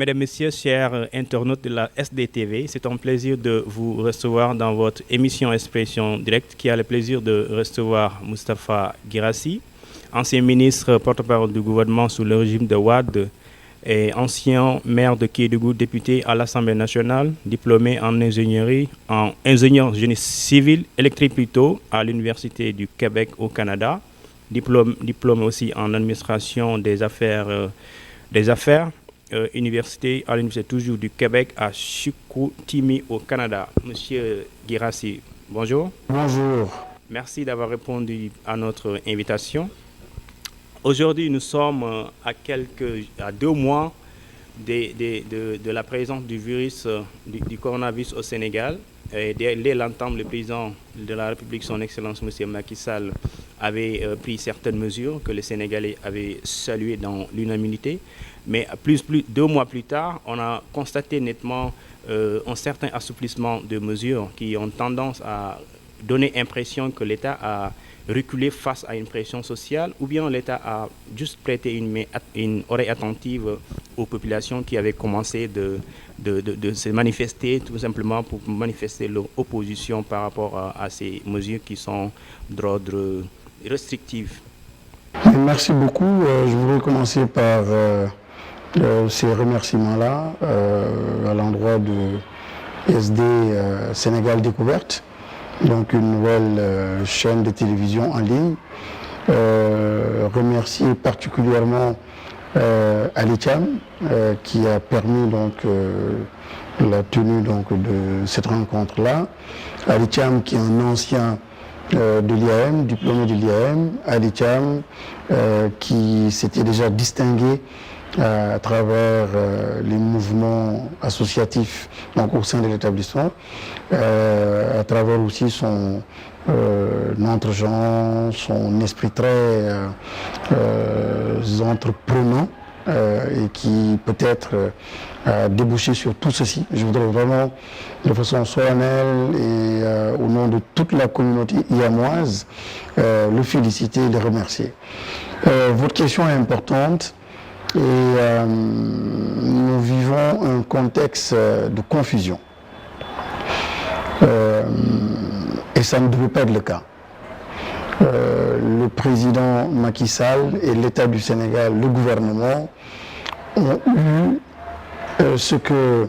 Mesdames, Messieurs, chers internautes de la SDTV, c'est un plaisir de vous recevoir dans votre émission Expression Directe qui a le plaisir de recevoir Moustapha Guirassy, ancien ministre porte-parole du gouvernement sous le régime de Wade et ancien maire de Kédougou, député à l'Assemblée nationale, diplômé en ingénierie, en ingénieur génie civil, électrique plutôt, à l'Université du Québec au Canada, diplôme aussi en administration des affaires, université à l'Université toujours du Québec à Chicoutimi au Canada. Monsieur Guirassy, bonjour. Bonjour. Merci d'avoir répondu à notre invitation. Aujourd'hui, nous sommes à 2 mois de la présence du virus, du coronavirus au Sénégal. Et dès l'entame, le président de la République, son Excellence, M. Macky Sall, avait pris certaines mesures que les Sénégalais avaient saluées dans l'unanimité. Mais 2 mois plus tard, on a constaté nettement un certain assouplissement de mesures qui ont tendance à donner l'impression que l'État a reculé face à une pression sociale, ou bien l'État a juste prêté une oreille attentive aux populations qui avaient commencé de se manifester, tout simplement pour manifester leur opposition par rapport à ces mesures qui sont d'ordre restrictif. Merci beaucoup. Je voudrais commencer par ces remerciements-là à l'endroit de SD Sénégal Découverte, donc une nouvelle chaîne de télévision en ligne. Remercier particulièrement Ali Thiam qui a permis donc la tenue donc de cette rencontre-là. Ali Thiam qui est un ancien de l'IAM, diplômé de l'IAM. Ali Thiam qui s'était déjà distingué à travers les mouvements associatifs donc au sein de l'établissement, à travers aussi son entre-gens, son esprit très entreprenant et qui peut-être a débouché sur tout ceci. Je voudrais vraiment, de façon solennelle et au nom de toute la communauté iamoise, le féliciter et le remercier. Votre question est importante. Et nous vivons un contexte de confusion. Et ça ne devait pas être le cas. Le président Macky Sall et l'État du Sénégal, le gouvernement, ont eu ce que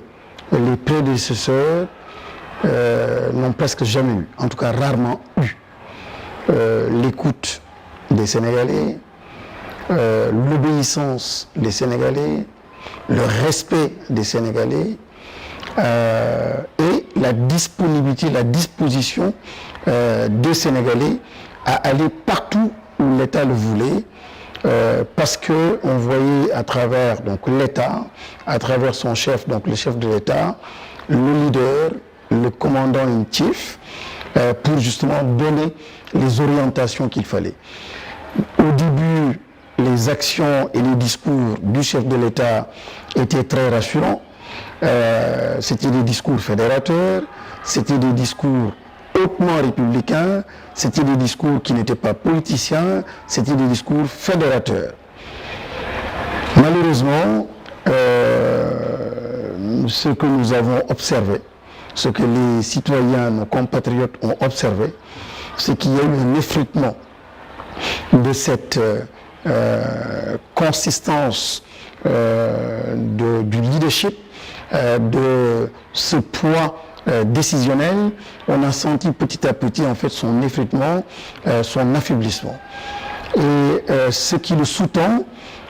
les prédécesseurs n'ont presque jamais eu, en tout cas rarement eu. L'écoute des Sénégalais, l'obéissance des Sénégalais, le respect des Sénégalais et la disponibilité, la disposition des Sénégalais à aller partout où l'État le voulait, parce qu'on voyait à travers l'État, à travers son chef, donc le chef de l'État, le leader, le commandant in chief, pour justement donner les orientations qu'il fallait. Au début, les actions et les discours du chef de l'État étaient très rassurants. C'était des discours fédérateurs, c'était des discours hautement républicains, c'était des discours qui n'étaient pas politiciens, c'était des discours fédérateurs. Malheureusement, ce que nous avons observé, ce que les citoyens, nos compatriotes ont observé, c'est qu'il y a eu un effritement de cette consistance du leadership, de ce poids décisionnel. On a senti petit à petit en fait son effritement, son affaiblissement. Et ce qui le sous-tend,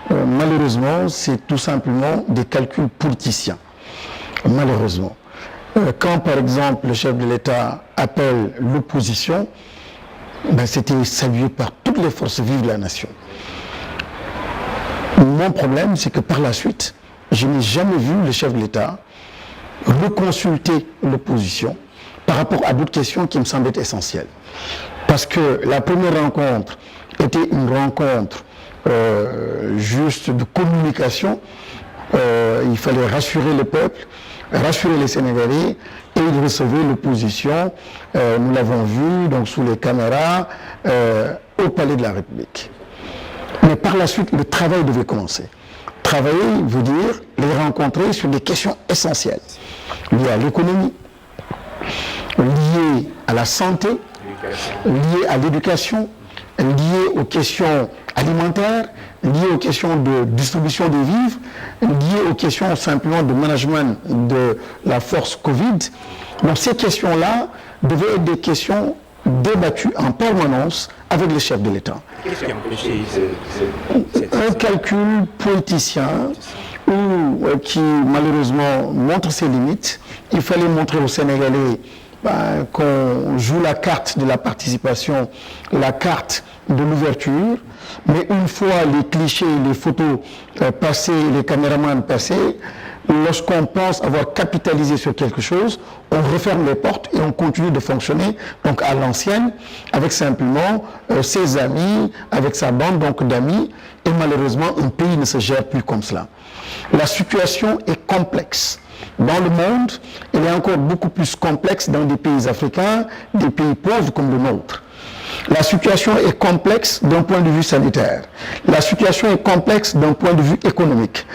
malheureusement, c'est tout simplement des calculs politiciens. Malheureusement. Quand par exemple le chef de l'État appelle l'opposition, c'était salué par toutes les forces vives de la nation. Mon problème, c'est que par la suite, je n'ai jamais vu le chef de l'État reconsulter l'opposition par rapport à d'autres questions qui me semblent être essentielles. Parce que la première rencontre était une rencontre juste de communication. Il fallait rassurer le peuple, rassurer les Sénégalais, et il recevait l'opposition, nous l'avons vu donc sous les caméras, au Palais de la République. Mais par la suite, le travail devait commencer. Travailler veut dire les rencontrer sur des questions essentielles liées à l'économie, liées à la santé, liées à l'éducation, liées aux questions alimentaires, liées aux questions de distribution des vivres, liées aux questions simplement de management de la force Covid. Donc ces questions-là devaient être des questions débattues en permanence avec les chefs de l'État. Qu'est-ce qui a empêché Un calcul politicien qui malheureusement montre ses limites. Il fallait montrer aux Sénégalais qu'on joue la carte de la participation, la carte de l'ouverture, mais une fois les clichés, les photos passées, les caméramans passés, lorsqu'on pense avoir capitalisé sur quelque chose, on referme les portes et on continue de fonctionner donc à l'ancienne, avec simplement ses amis, avec sa bande donc d'amis, et malheureusement un pays ne se gère plus comme cela. La situation est complexe. Dans le monde, elle est encore beaucoup plus complexe dans des pays africains, des pays pauvres comme le nôtre. La situation est complexe d'un point de vue sanitaire. La situation est complexe d'un point de vue économique.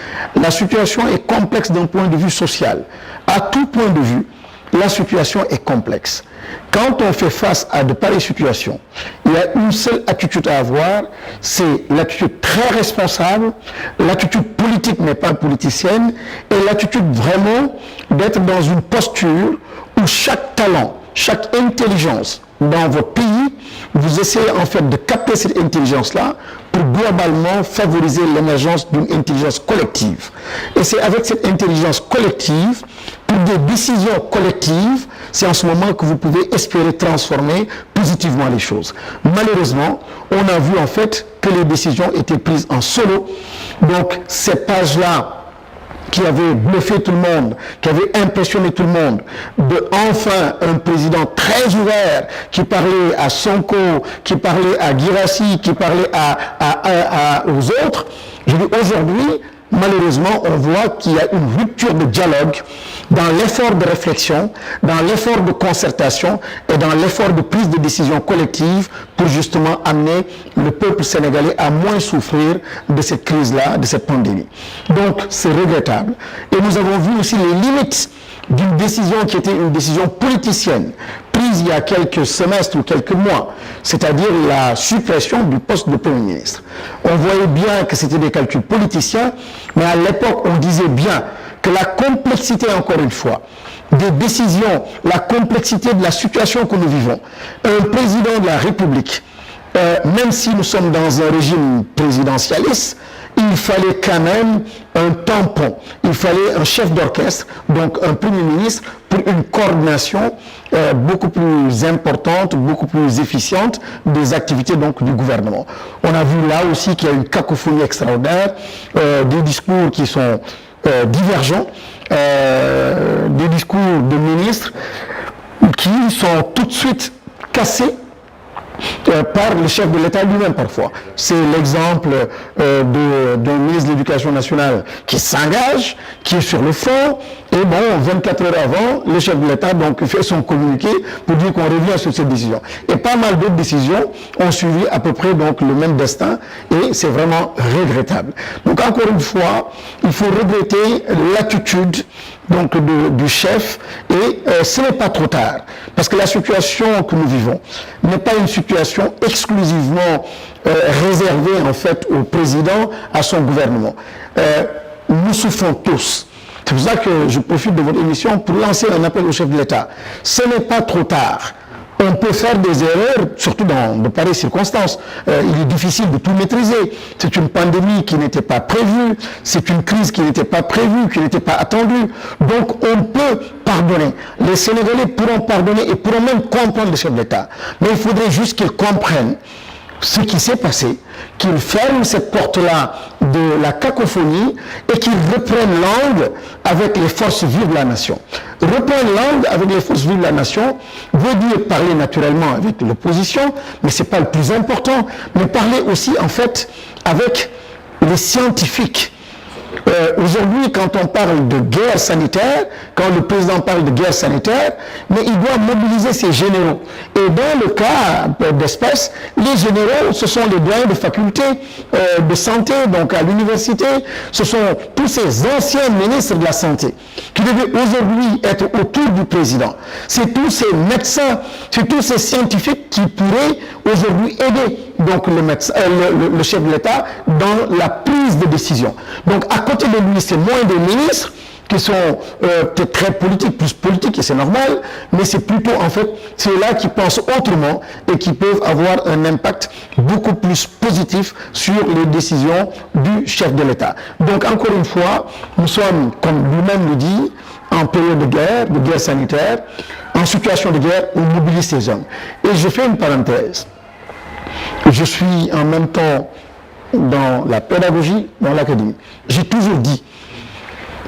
La situation est complexe d'un point de vue social. À tout point de vue, la situation est complexe. Quand on fait face à de pareilles situations, il y a une seule attitude à avoir, c'est l'attitude très responsable, l'attitude politique mais pas politicienne, et l'attitude vraiment d'être dans une posture où chaque talent, chaque intelligence dans votre pays, vous essayez en fait de capter cette intelligence-là pour globalement favoriser l'émergence d'une intelligence collective. Et c'est avec cette intelligence collective, pour des décisions collectives, c'est en ce moment que vous pouvez espérer transformer positivement les choses. Malheureusement, on a vu en fait que les décisions étaient prises en solo. Donc cette page-là, qui avait bluffé tout le monde, qui avait impressionné tout le monde, de enfin un président très ouvert, qui parlait à Sonko, qui parlait à Guirassy, qui parlait aux autres. Je dis aujourd'hui, malheureusement, on voit qu'il y a une rupture de dialogue dans l'effort de réflexion, dans l'effort de concertation et dans l'effort de prise de décision collective pour justement amener le peuple sénégalais à moins souffrir de cette crise-là, de cette pandémie. Donc, c'est regrettable. Et nous avons vu aussi les limites d'une décision qui était une décision politicienne, prise il y a quelques semestres ou quelques mois, c'est-à-dire la suppression du poste de Premier ministre. On voyait bien que c'était des calculs politiciens, mais à l'époque, on disait bien que la complexité, encore une fois, des décisions, la complexité de la situation que nous vivons, un président de la République, même si nous sommes dans un régime présidentialiste, il fallait quand même un tampon, il fallait un chef d'orchestre, donc un Premier ministre, pour une coordination beaucoup plus importante, beaucoup plus efficiente des activités donc, du gouvernement. On a vu là aussi qu'il y a une cacophonie extraordinaire, des discours qui sont divergents, des discours de ministres qui sont tout de suite cassés par le chef de l'État lui-même parfois. C'est l'exemple d'un ministre de l'Éducation nationale qui s'engage, qui est sur le front, et bon, 24 heures avant, le chef de l'État donc fait son communiqué pour dire qu'on revient sur cette décision. Et pas mal d'autres décisions ont suivi à peu près donc le même destin, et c'est vraiment regrettable. Donc encore une fois, il faut regretter l'attitude donc du chef, et ce n'est pas trop tard, parce que la situation que nous vivons n'est pas une situation exclusivement réservée en fait au président, à son gouvernement. Nous souffrons tous. C'est pour ça que je profite de votre émission pour lancer un appel au chef de l'État. Ce n'est pas trop tard. On peut faire des erreurs, surtout dans de pareilles circonstances. Il est difficile de tout maîtriser. C'est une pandémie qui n'était pas prévue, c'est une crise qui n'était pas prévue, qui n'était pas attendue. Donc on peut pardonner. Les Sénégalais pourront pardonner et pourront même comprendre le chef de l'État. Mais il faudrait juste qu'ils comprennent ce qui s'est passé, qu'ils ferment cette porte-là de la cacophonie et qu'ils reprennent langue avec les forces vives de la nation. Reprendre langue avec les forces vives de la nation veut dire parler naturellement avec l'opposition, mais ce n'est pas le plus important, mais parler aussi en fait avec les scientifiques, Aujourd'hui, quand on parle de guerre sanitaire, quand le président parle de guerre sanitaire, mais il doit mobiliser ses généraux. Et dans le cas d'espèce, les généraux, ce sont les doyens de faculté de santé, donc à l'université, ce sont tous ces anciens ministres de la santé qui devaient aujourd'hui être autour du président. C'est tous ces médecins, c'est tous ces scientifiques qui pourraient aujourd'hui aider donc le chef de l'État dans la prise de décision. Donc à côté de lui, c'est moins des ministres qui sont peut-être très politiques, plus politiques, et c'est normal, mais c'est plutôt en fait ceux-là qui pensent autrement et qui peuvent avoir un impact beaucoup plus positif sur les décisions du chef de l'État. Donc encore une fois, nous sommes, comme lui-même le dit, en période de guerre sanitaire, en situation de guerre, on mobilise ces hommes. Et je fais une parenthèse. Je suis en même temps dans la pédagogie, dans l'académie. J'ai toujours dit,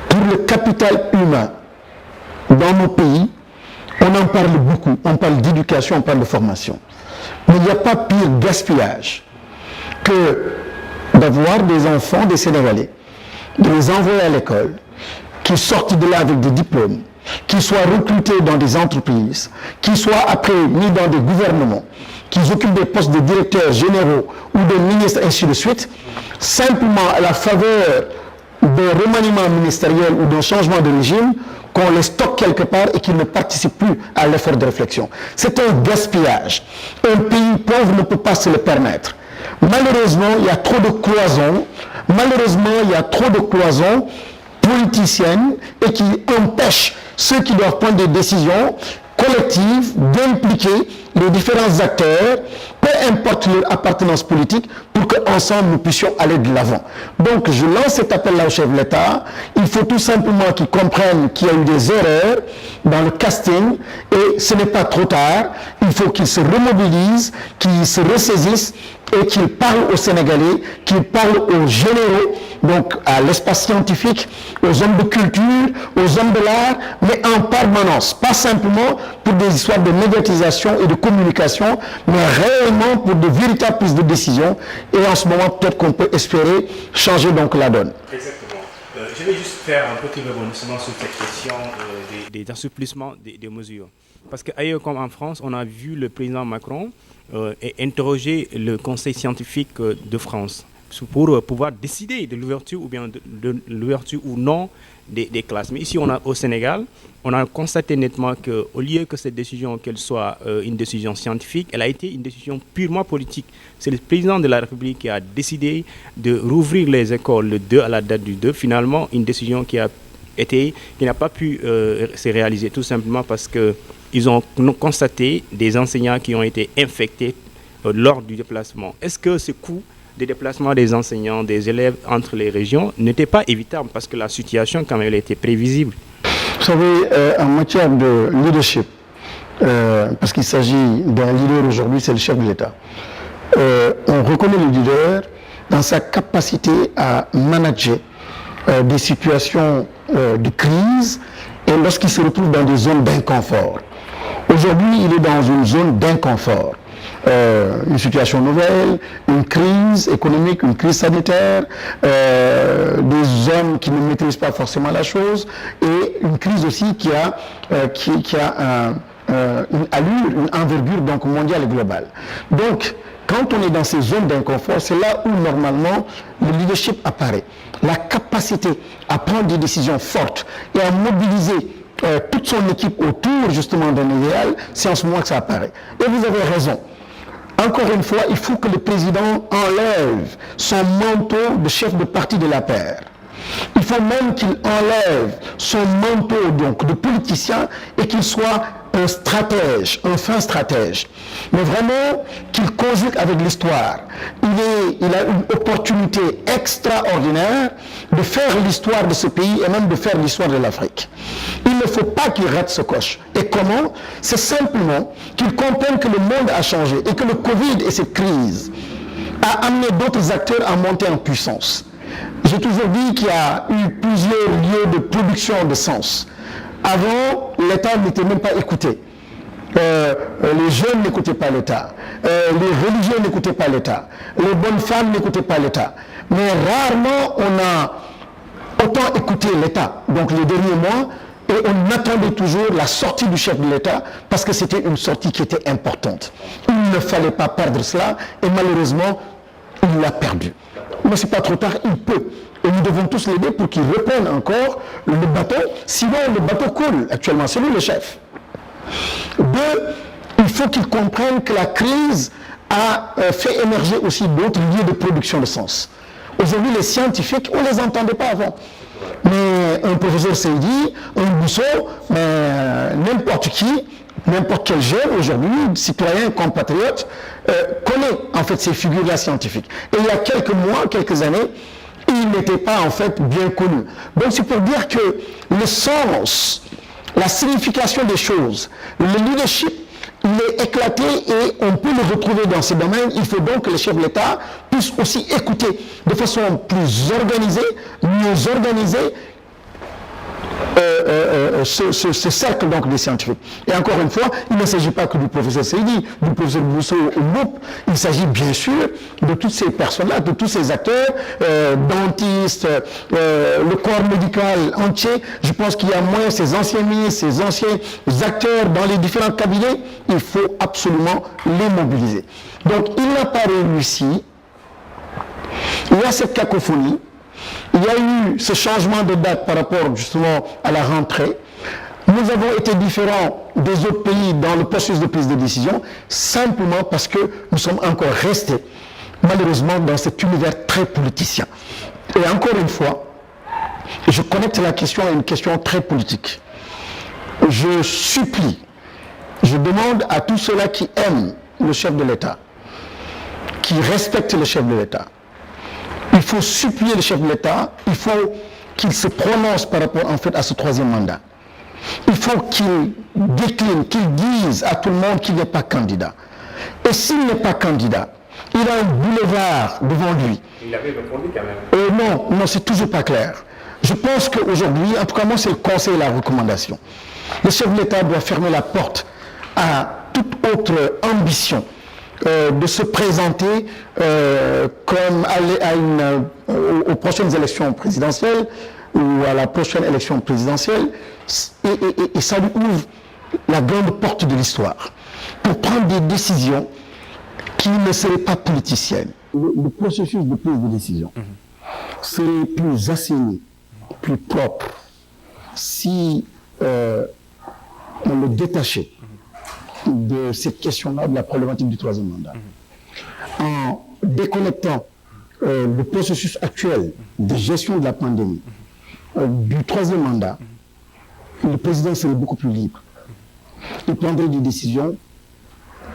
pour le capital humain dans nos pays, on en parle beaucoup. On parle d'éducation, on parle de formation. Mais il n'y a pas pire gaspillage que d'avoir des enfants, des Sénégalais, de les envoyer à l'école, qui sortent de là avec des diplômes, qui soient recrutés dans des entreprises, qui soient après mis dans des gouvernements, qui occupent des postes de directeurs généraux ou de ministres, ainsi de suite, simplement à la faveur d'un remaniement ministériel ou d'un changement de régime, qu'on les stocke quelque part et qu'ils ne participent plus à l'effort de réflexion. C'est un gaspillage. Un pays pauvre ne peut pas se le permettre. Malheureusement, il y a trop de cloisons. Malheureusement, il y a trop de cloisons politiciennes et qui empêchent ceux qui doivent prendre des décisions collectives d'impliquer les différents acteurs, peu importe leur appartenance politique, pour qu'ensemble nous puissions aller de l'avant. Donc je lance cet appel-là au chef de l'État. Il faut tout simplement qu'ils comprennent qu'il y a eu des erreurs dans le casting et ce n'est pas trop tard. Il faut qu'ils se remobilisent, qu'ils se ressaisissent et qu'ils parlent aux Sénégalais, qu'ils parlent aux généraux, donc à l'espace scientifique, aux hommes de culture, aux hommes de l'art, mais en permanence, pas simplement pour des histoires de médiatisation et de communication, mais réellement pour de véritables prises de décision. Et en ce moment, peut-être qu'on peut espérer changer donc la donne. Exactement. Je vais juste faire un petit rebondissement sur cette question des assouplissements des mesures. Parce qu'ailleurs comme en France, on a vu le président Macron interroger le conseil scientifique de France pour pouvoir décider de l'ouverture ou bien de l'ouverture ou non des classes. Mais ici, au Sénégal, on a constaté nettement qu'au lieu que cette décision, qu'elle soit une décision scientifique, elle a été une décision purement politique. C'est le président de la République qui a décidé de rouvrir les écoles le 2 à la date du 2. Finalement, une décision qui n'a pas pu se réaliser tout simplement parce qu'ils ont constaté des enseignants qui ont été infectés lors du déplacement. Est-ce que ce coût des déplacements des enseignants, des élèves entre les régions n'était pas évitable parce que la situation quand même elle était prévisible? Vous savez, en matière de leadership, parce qu'il s'agit d'un leader aujourd'hui, c'est le chef de l'État. On reconnaît le leader dans sa capacité à manager des situations de crise et lorsqu'il se retrouve dans des zones d'inconfort. Aujourd'hui, il est dans une zone d'inconfort. Une situation nouvelle, une crise économique, une crise sanitaire, des hommes qui ne maîtrisent pas forcément la chose et une crise aussi qui a une allure, une envergure donc mondiale et globale. Donc, quand on est dans ces zones d'inconfort, c'est là où normalement le leadership apparaît. La capacité à prendre des décisions fortes et à mobiliser toute son équipe autour justement d'un idéal, c'est en ce moment que ça apparaît. Et vous avez raison. Encore une fois, il faut que le président enlève son manteau de chef de parti de la paire. Il faut même qu'il enlève son manteau donc de politicien et qu'il soit un stratège, un fin stratège. Mais vraiment qu'il conjugue avec l'histoire. Il a une opportunité extraordinaire de faire l'histoire de ce pays et même de faire l'histoire de l'Afrique. Il ne faut pas qu'il rate ce coche. Et comment? C'est simplement qu'il comprenne que le monde a changé et que le Covid et cette crise a amené d'autres acteurs à monter en puissance. J'ai toujours dit qu'il y a eu plusieurs lieux de production de sens. Avant, l'État n'était même pas écouté. Les jeunes n'écoutaient pas l'État. Les religieux n'écoutaient pas l'État. Les bonnes femmes n'écoutaient pas l'État. Mais rarement on a autant écouter l'État. Donc les derniers mois, et on attendait toujours la sortie du chef de l'État parce que c'était une sortie qui était importante. Il ne fallait pas perdre cela et malheureusement, il l'a perdu. Mais ce n'est pas trop tard, il peut. Et nous devons tous l'aider pour qu'il reprenne encore le bateau. Sinon, le bateau coule actuellement. C'est lui le chef. Deux, il faut qu'il comprenne que la crise a fait émerger aussi d'autres lieux de production de sens. Aujourd'hui, les scientifiques, on ne les entendait pas avant. Mais un professeur Seydi, un Bousso, n'importe qui, n'importe quel jeune aujourd'hui, citoyen, compatriote, connaît en fait ces figures-là scientifiques. Et il y a quelques mois, quelques années, il n'était pas en fait bien connu. Donc c'est pour dire que le sens, la signification des choses, le leadership, il est éclaté et on peut le retrouver dans ces domaines. Il faut donc que les chefs de l'État puissent aussi écouter de façon plus organisée, mieux organisée, ce cercle donc des scientifiques. Et encore une fois, il ne s'agit pas que du professeur Seydi, du professeur Bousso ou Mboup, il s'agit bien sûr de toutes ces personnes-là, de tous ces acteurs, dentistes, le corps médical entier. Je pense qu'il y a moins ces anciens ministres, ces anciens acteurs dans les différents cabinets, il faut absolument les mobiliser. Donc il n'a pas réussi, il y a cette cacophonie. Il y a eu ce changement de date par rapport justement à la rentrée. Nous avons été différents des autres pays dans le processus de prise de décision, simplement parce que nous sommes encore restés, malheureusement, dans cet univers très politicien. Et encore une fois, je connecte la question à une question très politique. Je supplie, je demande à tous ceux-là qui aiment le chef de l'État, qui respectent le chef de l'État, il faut supplier le chef de l'État, il faut qu'il se prononce par rapport en fait à ce troisième mandat. Il faut qu'il décline, qu'il dise à tout le monde qu'il n'est pas candidat. Et s'il n'est pas candidat, il a un boulevard devant lui. Il avait répondu quand même. Non, c'est toujours pas clair. Je pense qu'aujourd'hui, en tout cas moi c'est le conseil et la recommandation. Le chef de l'État doit fermer la porte à toute autre ambition. De se présenter comme aux prochaines élections présidentielles ou à la prochaine élection présidentielle et ça lui ouvre la grande porte de l'histoire pour prendre des décisions qui ne seraient pas politiciennes. Le processus de prise de décision serait plus assaini, plus propre si on le détachait de cette question-là, de la problématique du troisième mandat. En déconnectant le processus actuel de gestion de la pandémie du troisième mandat, le président serait beaucoup plus libre. Il prendrait des décisions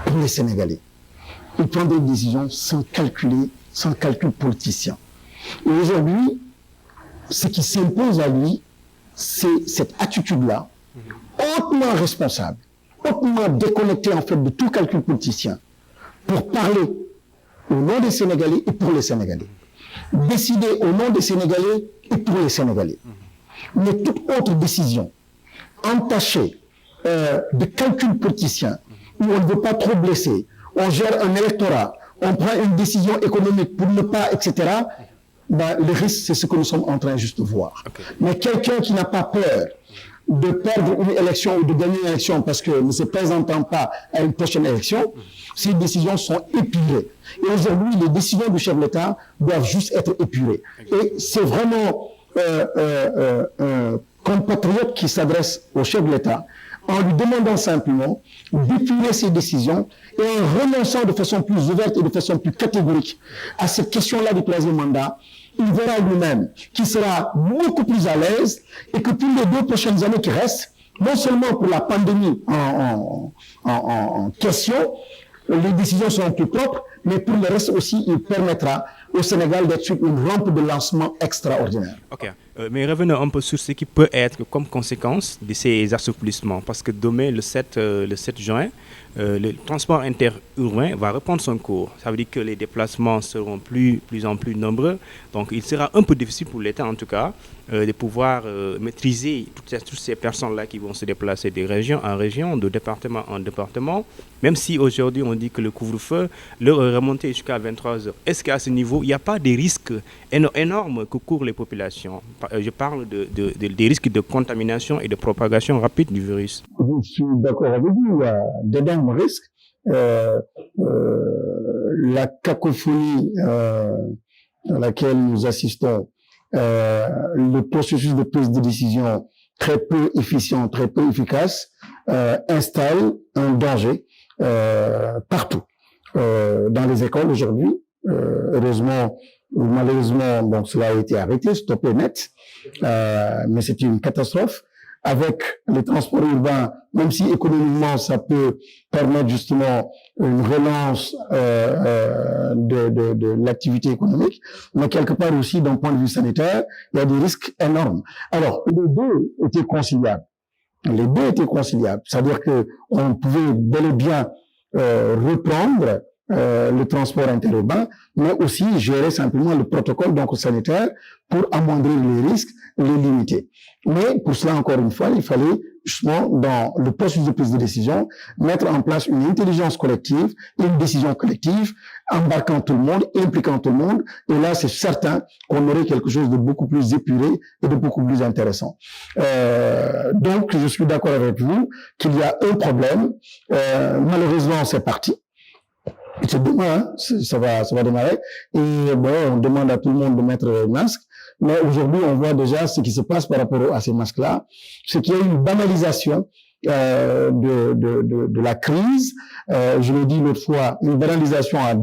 pour les Sénégalais. Il prendrait des décisions sans calculer, sans calcul politicien. Et aujourd'hui, ce qui s'impose à lui, c'est cette attitude-là, hautement responsable, hautement déconnecté en fait de tout calcul politicien pour parler au nom des Sénégalais et pour les Sénégalais. Décider au nom des Sénégalais et pour les Sénégalais. Mais toute autre décision entachée de calcul politicien où on ne veut pas trop blesser, on gère un électorat, on prend une décision économique pour ne pas, etc., le risque, c'est ce que nous sommes en train juste de voir. Okay. Mais quelqu'un qui n'a pas peur de perdre une élection ou de gagner une élection parce que ne se présentant pas à une prochaine élection, ces décisions sont épurées. Et aujourd'hui, les décisions du chef de l'État doivent juste être épurées. Et c'est vraiment un compatriote qui s'adresse au chef de l'État en lui demandant simplement d'épurer ses décisions et en renonçant de façon plus ouverte et de façon plus catégorique à cette question-là du troisième mandat. Il verra lui-même qu'il sera beaucoup plus à l'aise et que pour les 2 prochaines années qui restent, non seulement pour la pandémie en question, les décisions seront plus propres, mais pour le reste aussi, il permettra au Sénégal d'être sur une rampe de lancement extraordinaire. Ok, mais revenons un peu sur ce qui peut être comme conséquence de ces assouplissements, parce que demain, le 7 juin, le transport interurbain va reprendre son cours. Ça veut dire que les déplacements seront plus en plus nombreux. Donc, il sera un peu difficile pour l'État, en tout cas, de pouvoir maîtriser toutes ces personnes-là qui vont se déplacer de région en région, de département en département. Même si aujourd'hui, on dit que le couvre-feu leur est remonté jusqu'à 23h. Est-ce qu'à ce niveau, n'y a pas des risques énormes que courent les populations. Je parle des risques de contamination et de propagation rapide du virus. Je suis d'accord avec vous, il y a d'énormes risques. La cacophonie à laquelle nous assistons, le processus de prise de décision très peu efficient, très peu efficace, installe un danger partout. Dans les écoles aujourd'hui, heureusement ou malheureusement, donc cela a été arrêté, stoppé net, mais c'est une catastrophe. Avec les transports urbains, même si économiquement ça peut permettre justement une relance de l'activité économique, mais quelque part aussi d'un point de vue sanitaire, il y a des risques énormes. Alors, les deux étaient conciliables. Les deux étaient conciliables, c'est-à-dire que on pouvait bel et bien reprendre le transport interurbain, mais aussi gérer simplement le protocole donc sanitaire pour amoindrir les risques, les limiter. Mais pour cela, encore une fois, il fallait justement, dans le processus de prise de décision, mettre en place une intelligence collective, une décision collective, embarquant tout le monde, impliquant tout le monde. Et là, c'est certain qu'on aurait quelque chose de beaucoup plus épuré et de beaucoup plus intéressant. Donc, je suis d'accord avec vous qu'il y a un problème. Malheureusement, c'est parti. C'est demain, ça va démarrer. Et bon, on demande à tout le monde de mettre le masque. Mais aujourd'hui, on voit déjà ce qui se passe par rapport à ces masques-là. C'est qu'il y a une banalisation de la crise. Je l'ai dit l'autre fois, une banalisation à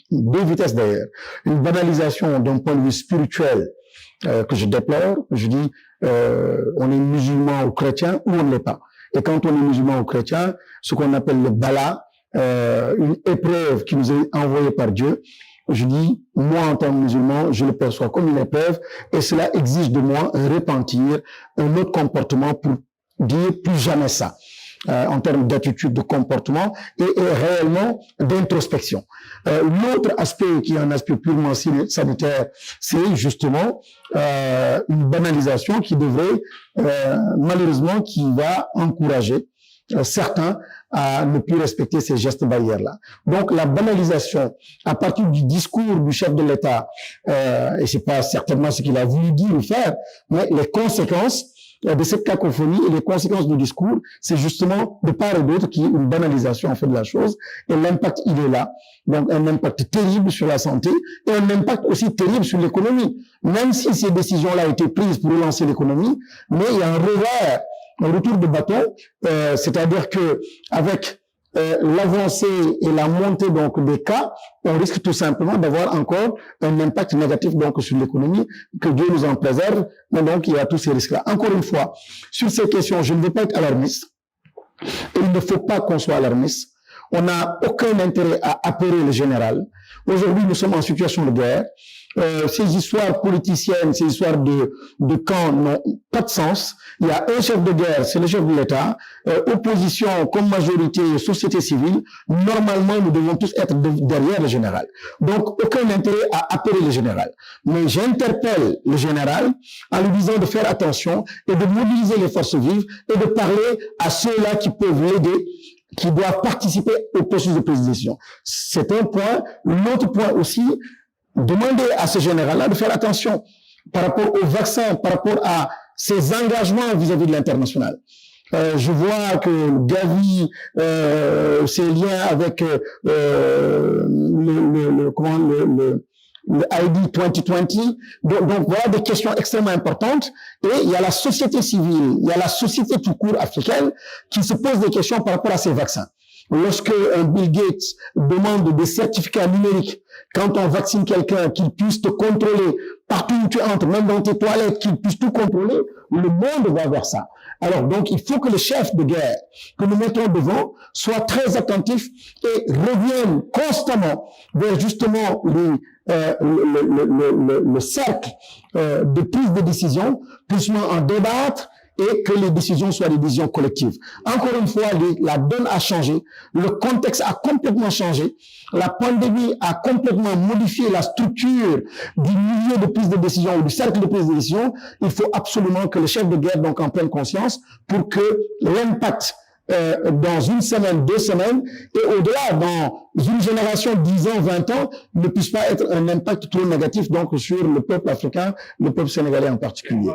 deux vitesses d'ailleurs. Une banalisation d'un point de vue spirituel que je déplore. Je dis, on est musulman ou chrétien ou on ne l'est pas. Et quand on est musulman ou chrétien, ce qu'on appelle le bala, une épreuve qui nous est envoyée par Dieu, je dis, moi en tant que musulman, je le perçois comme une épreuve et cela exige de moi un repentir, un autre comportement pour dire plus jamais ça, en termes d'attitude, de comportement et réellement d'introspection. L'autre aspect qui est un aspect purement sanitaire, c'est justement une banalisation qui devrait, malheureusement, qui va encourager certains à ne plus respecter ces gestes barrières-là. Donc, la banalisation, à partir du discours du chef de l'État, et c'est pas certainement ce qu'il a voulu dire ou faire, mais les conséquences de cette cacophonie et les conséquences du discours, c'est justement de part et d'autre qu'il y ait une banalisation en fait de la chose, et l'impact, il est là. Donc, un impact terrible sur la santé, et un impact aussi terrible sur l'économie. Même si ces décisions-là ont été prises pour relancer l'économie, mais il y a un revers, un retour de bâton, c'est-à-dire que avec l'avancée et la montée donc des cas, on risque tout simplement d'avoir encore un impact négatif donc sur l'économie, que Dieu nous en préserve. Mais donc il y a tous ces risques-là. Encore une fois, sur ces questions, je ne veux pas être alarmiste. Et il ne faut pas qu'on soit alarmiste. On n'a aucun intérêt à apeurer le général. Aujourd'hui, nous sommes en situation de guerre. Ces histoires politiciennes, ces histoires de camps n'ont pas de sens. Il y a un chef de guerre, c'est le chef de l'État. Opposition comme majorité, société civile. Normalement, nous devons tous être derrière le général. Donc, aucun intérêt à appeler le général. Mais j'interpelle le général en lui disant de faire attention et de mobiliser les forces vives et de parler à ceux-là qui peuvent l'aider, qui doivent participer au processus de prise de décision. C'est un point. L'autre point aussi, demander à ce général-là de faire attention par rapport au vaccin, par rapport à ses engagements vis-à-vis de l'international. Je vois que Gavi, ses liens avec le ID 2020. Donc voilà des questions extrêmement importantes. Et il y a la société civile, il y a la société tout court africaine qui se pose des questions par rapport à ces vaccins. Lorsque un Bill Gates demande des certificats numériques, quand on vaccine quelqu'un, qu'il puisse te contrôler partout où tu entres, même dans tes toilettes, qu'il puisse tout contrôler, le monde va vers ça. Alors donc, il faut que le chef de guerre que nous mettons devant soit très attentif et revienne constamment vers justement le cercle de prise de décision, puisse en débattre et que les décisions soient des décisions collectives. Encore une fois, la donne a changé, le contexte a complètement changé, la pandémie a complètement modifié la structure du milieu de prise de décision ou du cercle de prise de décision. Il faut absolument que le chef de guerre donc en prenne conscience pour que l'impact dans une semaine, 2 semaines, et au-delà, dans une génération, 10 ans, 20 ans, ne puisse pas être un impact trop négatif donc sur le peuple africain, le peuple sénégalais en particulier.